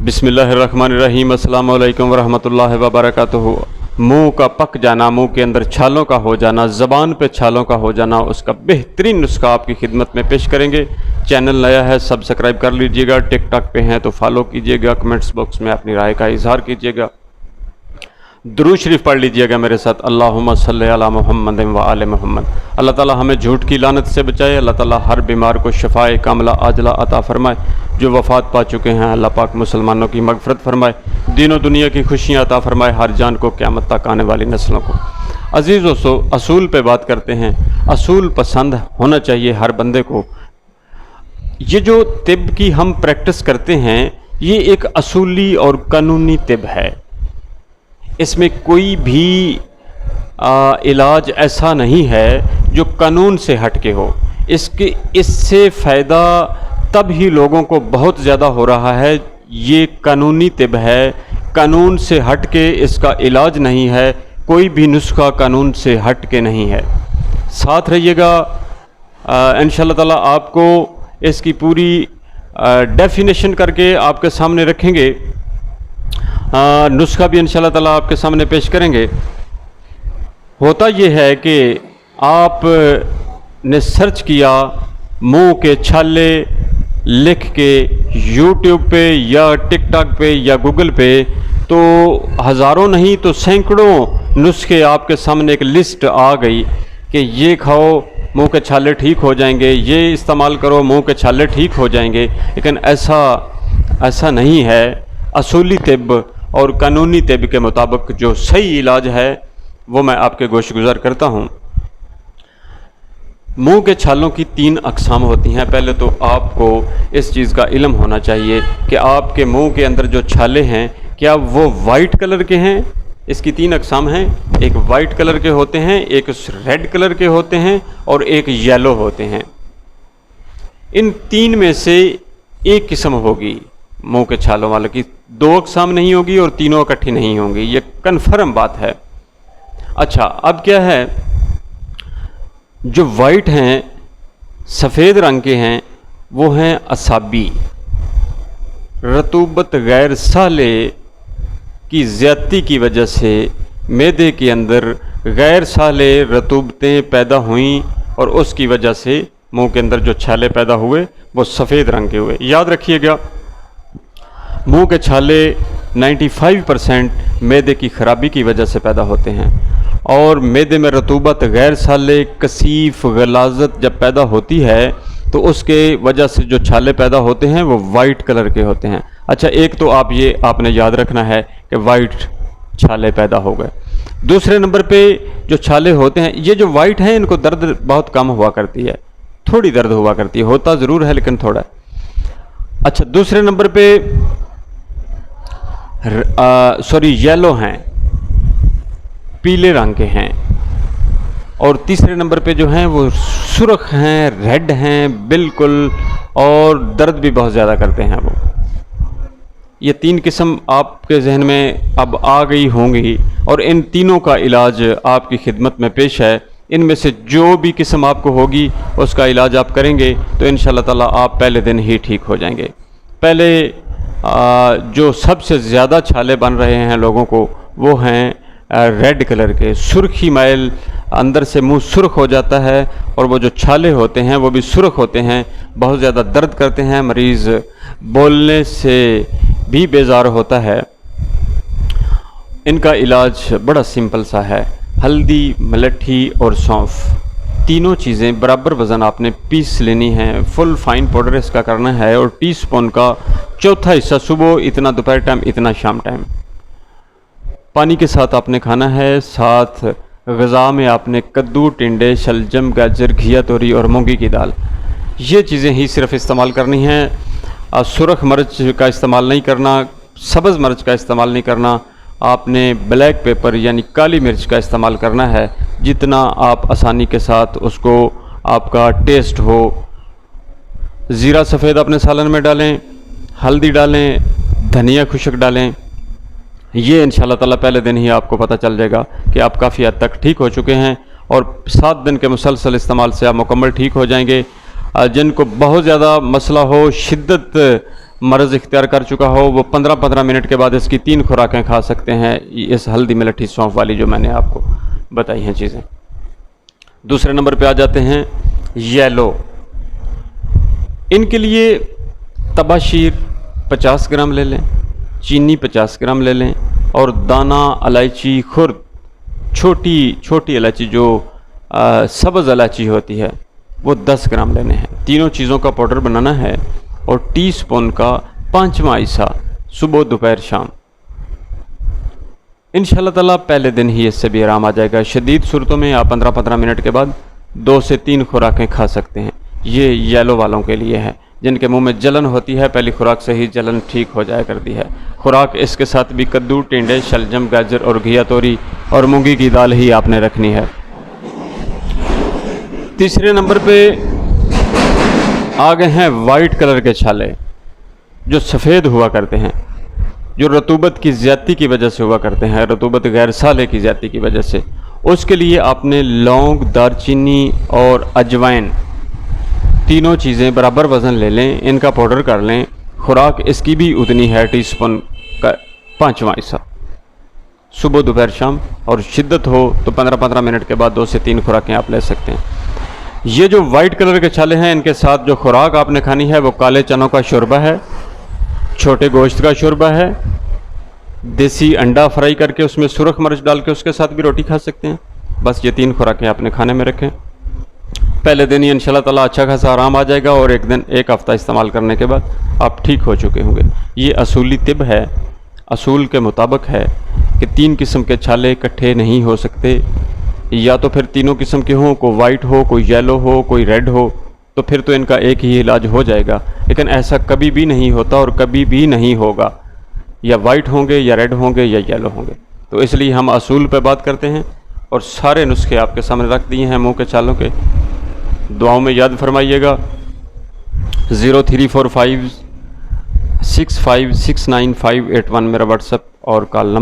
बिस्मिल्लाहिर्रहमानिर्रहीम। अस्सलाम वालेकुम वरहमतुल्लाहि वबरकातुहू। मुंह का पक जाना, मुंह के अंदर छालों का हो जाना, ज़बान पे छालों का हो जाना, उसका बेहतरीन नुस्खा आपकी खिदमत में पेश करेंगे। चैनल नया है, सब्सक्राइब कर लीजिएगा। टिकटॉक पे हैं तो फॉलो कीजिएगा। कमेंट्स बॉक्स में अपनी राय का इजहार कीजिएगा। दुरूद शरीफ पढ़ लीजिएगा मेरे साथ। अल्लाहुम्मा सल्ली अला मुहम्मद व आले मुहम्मद। अल्लाह ताला हमें झूठ की लानत से बचाए। अल्लाह ताला हर बीमार को शफाए कामला आजला अता फरमाए। जो वफ़ात पा चुके हैं अल्लाह पाक मुसलमानों की मगफरत फरमाए। दीनों दुनिया की खुशियाँ अता फरमाए हर जान को, क़यामत तक आने वाली नस्लों को। अज़ीज़ दोस्तों, असूल पे बात करते हैं। असूल पसंद होना चाहिए हर बंदे को। ये जो तिब की हम प्रैक्टिस करते हैं, ये एक असूली और कानूनी तिब है। इसमें कोई भी इलाज ऐसा नहीं है जो कानून से हट के हो। इससे फ़ायदा तब ही लोगों को बहुत ज़्यादा हो रहा है। ये कानूनी तिब है, कानून से हट के इसका इलाज नहीं है। कोई भी नुस्खा कानून से हट के नहीं है। साथ रहिएगा, इंशाअल्लाह ताला आपको इसकी पूरी डेफिनेशन करके आपके सामने रखेंगे। नुस्खा भी इंशाअल्लाह ताला आपके सामने पेश करेंगे। होता यह है कि आप ने सर्च किया मुंह के छाले लिख के यूट्यूब पे या टिकटॉक पे या गूगल पे, तो हज़ारों नहीं तो सैकड़ों नुस्खे आपके सामने एक लिस्ट आ गई कि ये खाओ मुंह के छाले ठीक हो जाएंगे, ये इस्तेमाल करो मुंह के छाले ठीक हो जाएंगे। लेकिन ऐसा नहीं है। असूली तिब और कानूनी तिब के मुताबिक जो सही इलाज है वो मैं आपके गोश गुज़ार करता हूँ। मुंह के छालों की 3 अक़साम होती हैं। पहले तो आपको इस चीज़ का इल्म होना चाहिए कि आपके मुंह के अंदर जो छाले हैं क्या वो वाइट कलर के हैं। इसकी 3 अक़साम हैं। एक वाइट कलर के होते हैं, एक रेड कलर के होते हैं और एक येलो होते हैं। इन 3 में से एक किस्म होगी मुंह के छालों वाले की। 2 अक़साम नहीं होगी और तीनों इकट्ठी नहीं होंगी, ये कन्फर्म बात है। अच्छा, अब क्या है, जो वाइट हैं, सफ़ेद रंग के हैं, वो हैं असाबी। रतूबत गैर साले की ज़्यादती की वजह से मैदे के अंदर गैर साले रतूबतें पैदा हुईं और उसकी वजह से मुंह के अंदर जो छाले पैदा हुए वो सफ़ेद रंग के हुए। याद रखिएगा, मुंह के छाले 95% मैदे की ख़राबी की वजह से पैदा होते हैं। और मैदे में रतूबत गैर साले कसीफ़ गलाज़त जब पैदा होती है तो उसके वजह से जो छाले पैदा होते हैं वो वाइट कलर के होते हैं। अच्छा, एक तो आपने याद रखना है कि वाइट छाले पैदा हो गए। दूसरे नंबर पे जो छाले होते हैं, ये जो वाइट हैं, इनको दर्द बहुत कम हुआ करती है, थोड़ी दर्द हुआ करती है, होता ज़रूर है लेकिन थोड़ा। अच्छा, दूसरे नंबर पे येलो हैं, पीले रंग के हैं। और तीसरे नंबर पे जो हैं वो सुर्ख हैं, रेड हैं बिल्कुल, और दर्द भी बहुत ज़्यादा करते हैं वो। ये 3 किस्म आपके जहन में अब आ गई होंगी और इन तीनों का इलाज आपकी खिदमत में पेश है। इनमें से जो भी किस्म आपको होगी उसका इलाज आप करेंगे तो इंशाअल्लाह ताला आप पहले दिन ही ठीक हो जाएंगे। पहले जो सबसे ज़्यादा छाले बन रहे हैं लोगों को वो हैं रेड कलर के। सुर्खी मैल, अंदर से मुंह सुर्ख हो जाता है और वो जो छाले होते हैं वो भी सुर्ख होते हैं, बहुत ज़्यादा दर्द करते हैं, मरीज़ बोलने से भी बेजार होता है। इनका इलाज बड़ा सिंपल सा है। हल्दी, मलट्ठी और सौंफ, तीनों चीज़ें बराबर वज़न आपने पीस लेनी है। फुल फाइन पाउडर इसका करना है और टीस्पून का चौथा हिस्सा सुबह, इतना दोपहर टाइम, इतना शाम टाइम पानी के साथ आपने खाना है। साथ ग़िज़ा में आपने कद्दू, टिंडे, शलजम, गाजर, घिया, तोरी और मूंगी की दाल, ये चीज़ें ही सिर्फ इस्तेमाल करनी हैं। सुरख मिर्च का इस्तेमाल नहीं करना, सब्ज़ मिर्च का इस्तेमाल नहीं करना। आपने ब्लैक पेपर यानी काली मिर्च का इस्तेमाल करना है, जितना आप आसानी के साथ उसको आपका टेस्ट हो। ज़ीरा सफ़ेद अपने सालन में डालें, हल्दी डालें, धनिया खुशक डालें। ये इंशाअल्लाह ताला पहले दिन ही आपको पता चल जाएगा कि आप काफ़ी हद तक ठीक हो चुके हैं और 7 दिन के मुसलसल इस्तेमाल से आप मुकम्मल ठीक हो जाएंगे। जिनको बहुत ज़्यादा मसला हो, शिद्दत मर्ज़ इख्तियार कर चुका हो वो 15-15 मिनट के बाद इसकी 3 खुराकें खा सकते हैं, इस हल्दी मिलठी सौंफ वाली जो मैंने आपको बताई हैं चीज़ें। दूसरे नंबर पे आ जाते हैं येलो। इनके लिए तबाशीर 50 ग्राम ले लें, चीनी 50 ग्राम ले लें और दाना इलायची खुर्द, छोटी छोटी इलायची जो सब्ज़ इलायची होती है वो 10 ग्राम लेने हैं। तीनों चीज़ों का पाउडर बनाना है और टीस्पून का 5वां हिस्सा सुबह दोपहर शाम। इंशाअल्लाह ताला पहले दिन ही इससे भी आराम आ जाएगा। शदीद सूरतों में आप 15-15 मिनट के बाद 2 से 3 खुराकें खा सकते हैं। ये येलो वालों के लिए है, जिनके मुंह में जलन होती है, पहली खुराक से ही जलन ठीक हो जाया करती है। खुराक इसके साथ भी कद्दू, टिंडे, शलजम, गाजर और घिया तोरी और मूंगी की दाल ही आपने रखनी है। तीसरे नंबर पे आ गए हैं वाइट कलर के छाले, जो सफ़ेद हुआ करते हैं, जो रतूबत की ज़्यादती की वजह से हुआ करते हैं, रतूबत गैर साले की ज़्यादती की वजह से। उसके लिए आपने लौंग, दारचीनी और अजवाइन तीनों चीज़ें बराबर वज़न ले लें, इनका पाउडर कर लें। खुराक इसकी भी उतनी है, टीस्पून का 5वां हिस्सा सुबह दोपहर शाम, और शिद्दत हो तो 15-15 मिनट के बाद 2 से 3 खुराकें आप ले सकते हैं। ये जो वाइट कलर के छाले हैं, इनके साथ जो खुराक आपने खानी है वो काले चनों का शोरबा है, छोटे गोश्त का शोरबा है, देसी अंडा फ्राई करके उसमें सुरख मिर्च डाल के उसके साथ भी रोटी खा सकते हैं। बस ये 3 खुराकें आपने खाने में रखें। पहले दिन ही इंशाल्लाह ताला अच्छा खासा आराम आ जाएगा और एक हफ़्ता इस्तेमाल करने के बाद आप ठीक हो चुके होंगे। ये असूली तिब है, असूल के मुताबिक है कि 3 किस्म के छाले इकट्ठे नहीं हो सकते, या तो फिर तीनों किस्म के हों, कोई वाइट हो, कोई येलो हो, कोई रेड हो, तो फिर तो इनका एक ही इलाज हो जाएगा। लेकिन ऐसा कभी भी नहीं होता और कभी भी नहीं होगा, या वाइट होंगे या रेड होंगे या येलो होंगे। तो इसलिए हम असूल पे बात करते हैं और सारे नुस्खे आपके सामने रख दिए हैं मुँह के छालों के। दुआओं में याद फरमाइएगा। 034565698581 मेरा व्हाट्सएप और कॉल नंबर।